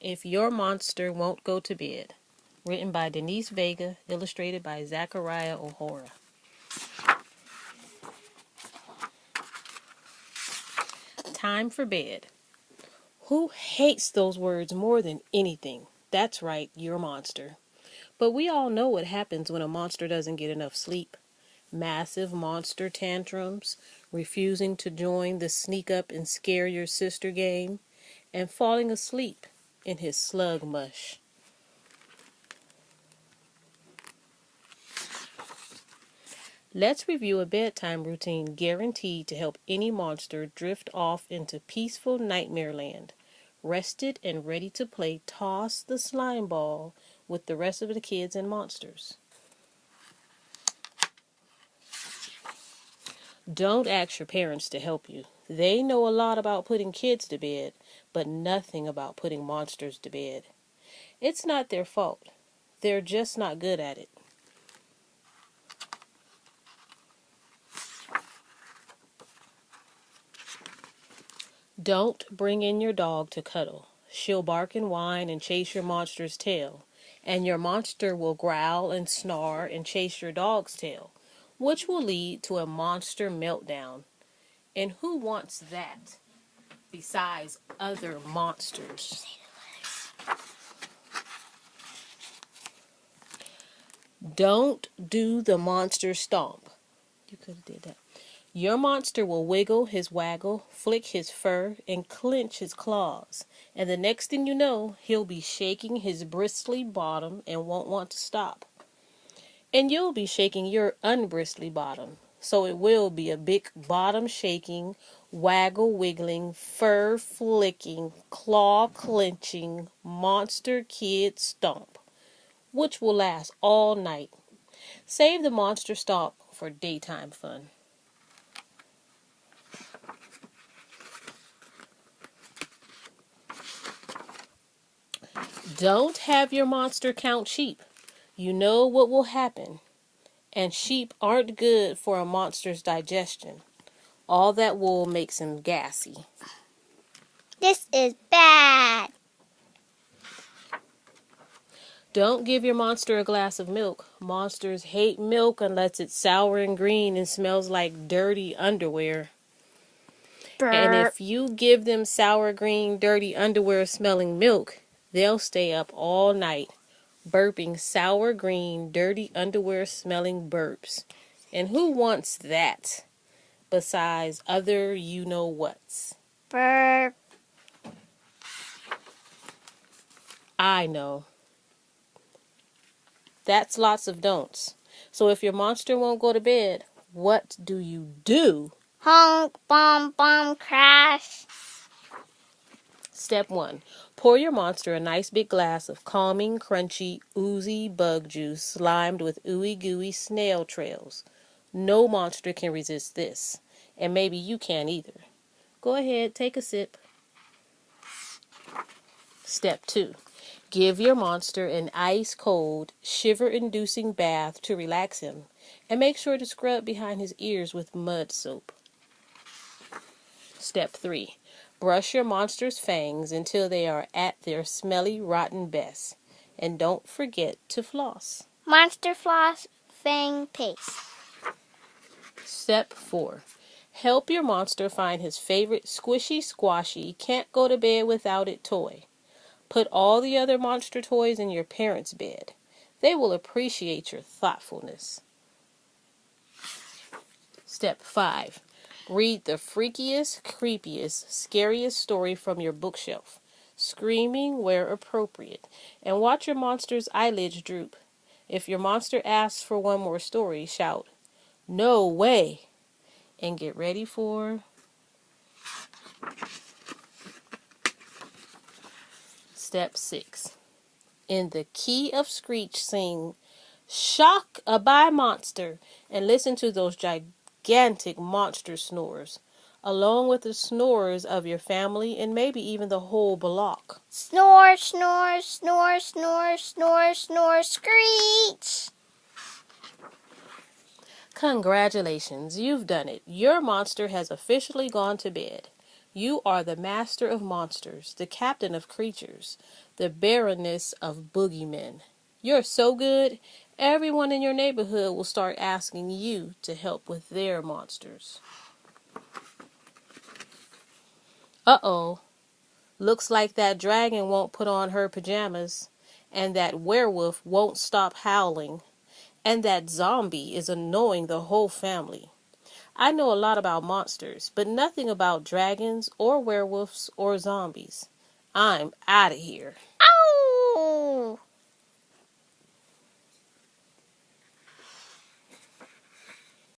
If Your Monster Won't Go to Bed. Written by Denise Vega, illustrated by Zachariah O'Hora. Time for bed. Who hates those words more than anything? That's right, your monster. But we all know what happens when a monster doesn't get enough sleep. Massive monster tantrums, refusing to join the sneak up and scare your sister game, and falling asleep in his slug mush. Let's review a bedtime routine guaranteed to help any monster drift off into peaceful nightmare land, rested and ready to play toss the slime ball with the rest of the kids and monsters. Don't ask your parents to help you. They know a lot about putting kids to bed, but nothing about putting monsters to bed. It's not their fault. They're just not good at it. Don't bring in your dog to cuddle. She'll bark and whine and chase your monster's tail, and your monster will growl and snarl and chase your dog's tail, which will lead to a monster meltdown. And who wants that besides other monsters? Don't do the monster stomp. You could have did that. Your monster will wiggle his waggle, flick his fur, and clench his claws. And the next thing you know, he'll be shaking his bristly bottom and won't want to stop. And you'll be shaking your unbristly bottom. So it will be a big bottom shaking, waggle wiggling, fur flicking, claw clenching, monster kid stomp, which will last all night. Save the monster stomp for daytime fun. Don't have your monster count sheep. You know what will happen. And sheep aren't good for a monster's digestion. All that wool makes him gassy. This is bad. Don't give your monster a glass of milk. Monsters hate milk unless it's sour and green and smells like dirty underwear. Burp. And if you give them sour green, dirty underwear smelling milk, they'll stay up all night, burping sour green, dirty underwear smelling burps. And who wants that? Besides other you-know-whats. Burp. I know. That's lots of don'ts. So if your monster won't go to bed, what do you do? Honk, bomb, bomb, crash. Step 1. Pour your monster a nice big glass of calming, crunchy, oozy bug juice slimed with ooey gooey snail trails. No monster can resist this. And maybe you can't either. Go ahead, take a sip. Step 2. Give your monster an ice-cold, shiver-inducing bath to relax him, and make sure to scrub behind his ears with mud soap. Step 3. Brush your monster's fangs until they are at their smelly, rotten best, and don't forget to floss. Monster floss, fang paste. Step 4. Help your monster find his favorite squishy, squashy, can't go to bed without it toy. Put all the other monster toys in your parents' bed. They will appreciate your thoughtfulness. Step 5. Read the freakiest, creepiest, scariest story from your bookshelf, screaming where appropriate, and watch your monster's eyelids droop. If your monster asks for one more story, shout, "No way!" and get ready for Step 6. In the key of Screech, sing "Shock-a-bye monster" and listen to those gigantic monster snores, along with the snores of your family and maybe even the whole block. Snore, snore, snore, snore, snore, snore, screech. Congratulations, you've done it. Your monster has officially gone to bed. You are the master of monsters, the captain of creatures, the baroness of boogeymen. You're so good, everyone in your neighborhood will start asking you to help with their monsters. Uh-oh. Looks like that dragon won't put on her pajamas, and that werewolf won't stop howling, and that zombie is annoying the whole family. I know a lot about monsters, but nothing about dragons or werewolves or zombies. I'm out of here.